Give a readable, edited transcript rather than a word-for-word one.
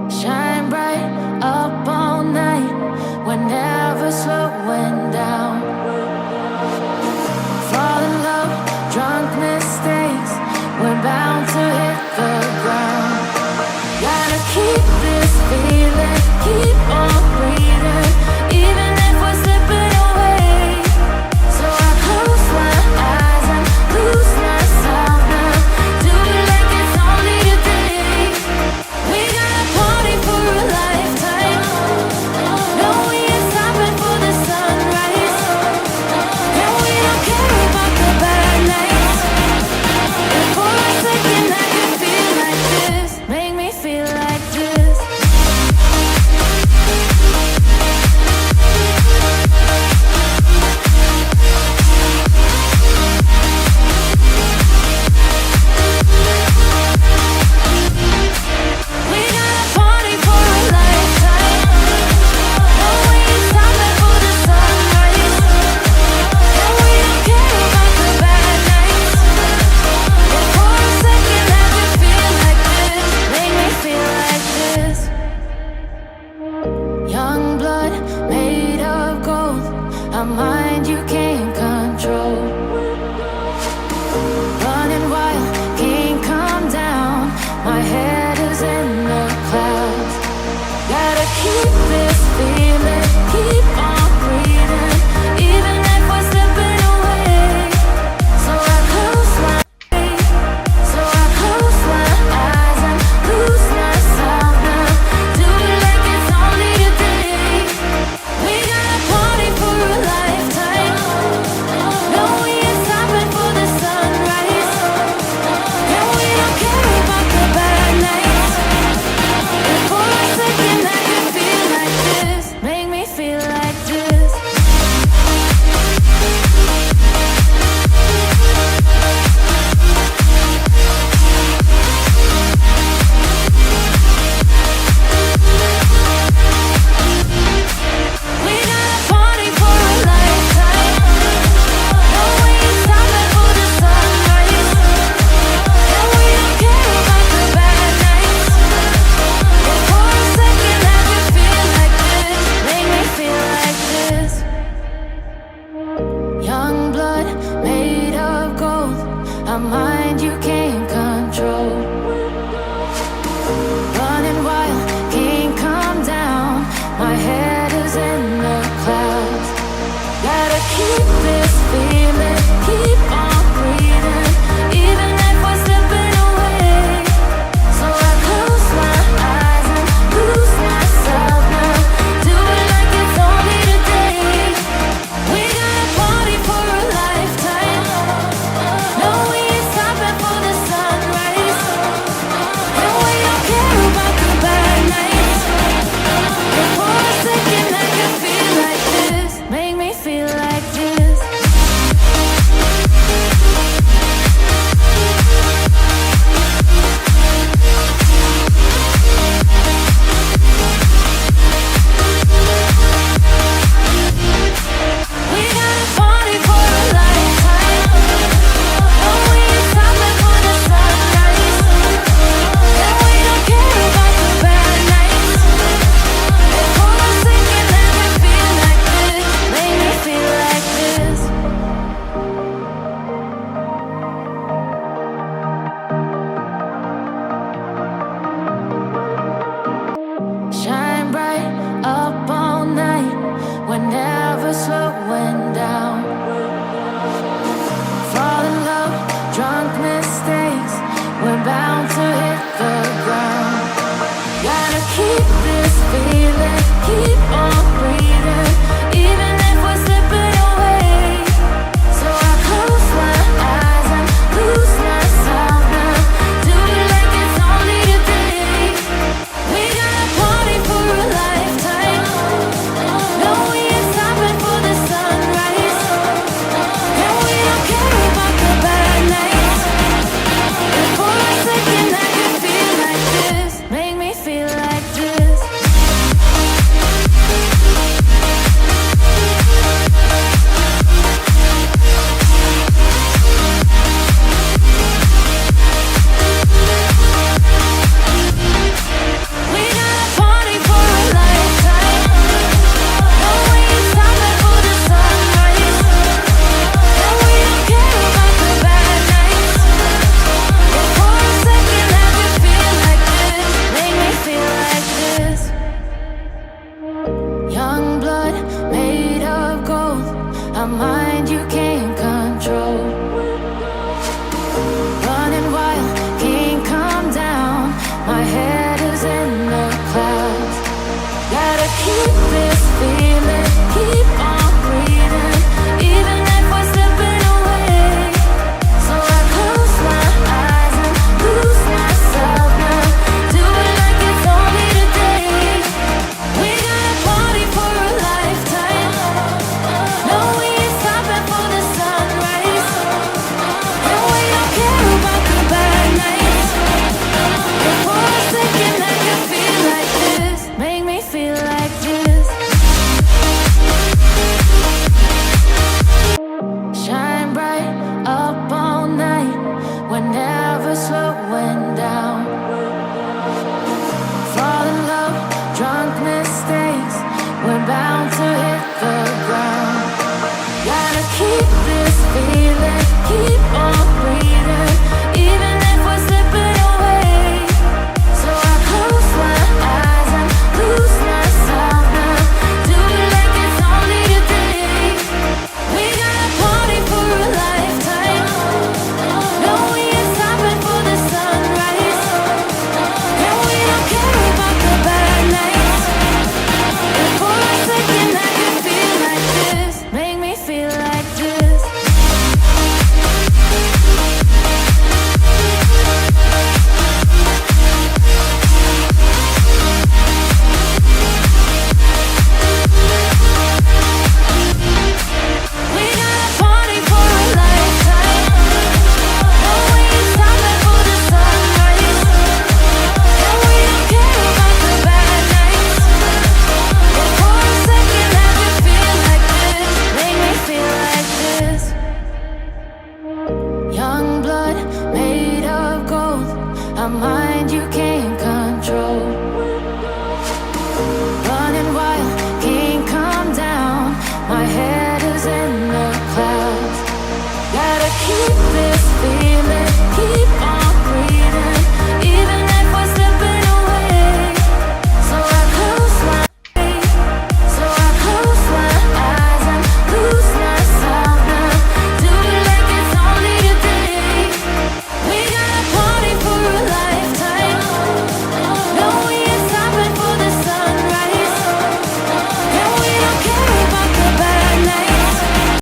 Shine bright up all night. We're never slowing down. Fall in love, drunk mistakes. We're bound to hit the ground. Gotta keep this feeling, keep on breathing, even if we're slipping away. So I close my eyes and lose myself now. Do it like it's only today. We got a party for a lifetime. No, we ain't stopping for the sunrise. And we don't care about the bad nights. And for a second I can feel like this. Make me feel like this. We got a party for a lifetime. No, we ain't stopping for the sunrise. And we don't care about the bad nights. And for a second I can feel like this. Make me feel like this. Young blood made of gold, a mind you can't control. Running wild, can't calm down. My head is in the clouds. Gotta keep this feeling, keep on breathing, even if we're slipping away. So I close my eyes and lose myself now. Do it like it's only today. We got a party for a lifetime. No, we ain't stopping for the sunrise. And we don't care about the bad nights. And for a second I can feel like this. Make me feel like this. We got a party for a lifetime. No, we ain't stopping for the sunrise. And we don't care about the bad nights. And for a second I can feel like this. Make me feel like this. Young blood made of gold, a mind you can't control. Running wild, can't calm down. My head is in the clouds. Gotta keep this feeling, keep on breathing, even if we're slipping away. So I close my eyes and lose myself now. Do it like it's only today. We got a party for a lifetime. No, we ain't stopping for the sunrise. And we don't care about the bad nights. And for a second I can feel like this. Make me feel like this. We got a party for a lifetime. No, we ain't stopping for the sunrise. And we don't care about the bad nights. And for a second I can feel like this. Make me feel like this. Shine bright up all night. We're never slowing down. Fall in love, drunk mistakes. We're bound to hit the ground. Gotta keep this feeling, keep on breathing.